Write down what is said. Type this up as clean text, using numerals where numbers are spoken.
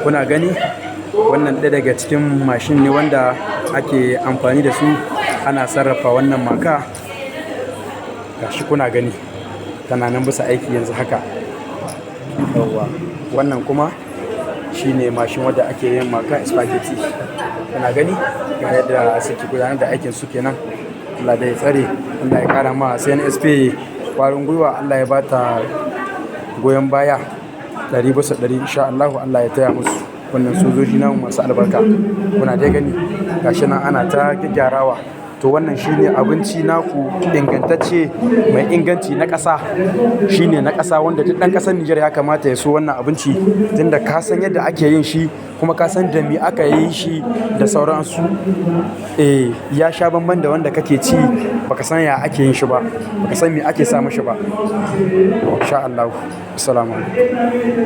kuna gani wannan ɗaya daga cikin mashin ne wanda ake amfani da su ana sarrafa wannan maka. Gashi kuna gani tana nan bisa aiki yanzu haka. Yauwa wannan kuma shine mashin wanda ake yin maka spaghetti. Kuna gani ga yadda suke gudanar da aikin su kenan. Allah da ya tsare, Allah ya kara ma CNSP kwarin gwiwa, Allah ya bata goyon baya 100% insha Allah. Allah ya taya musu wannan sojoji namu masu albarka. Kuna dai gani gashi nan ana ta gyarawa. To wannan shine abinci naku ingantacce mai inganci na ƙasa. Shine na ƙasa wanda duk ɗan ƙasar Nijar ya kamata ya so wannan abinci tunda ka san yadda ake yin shi kuma ka san da me aka yi shi da sauransu. Ya sha bamban da wanda kake ci baka san ya ake yin shi ba, baka san me ake sa mashi ba. Insha Allah. Assalamu alaikum.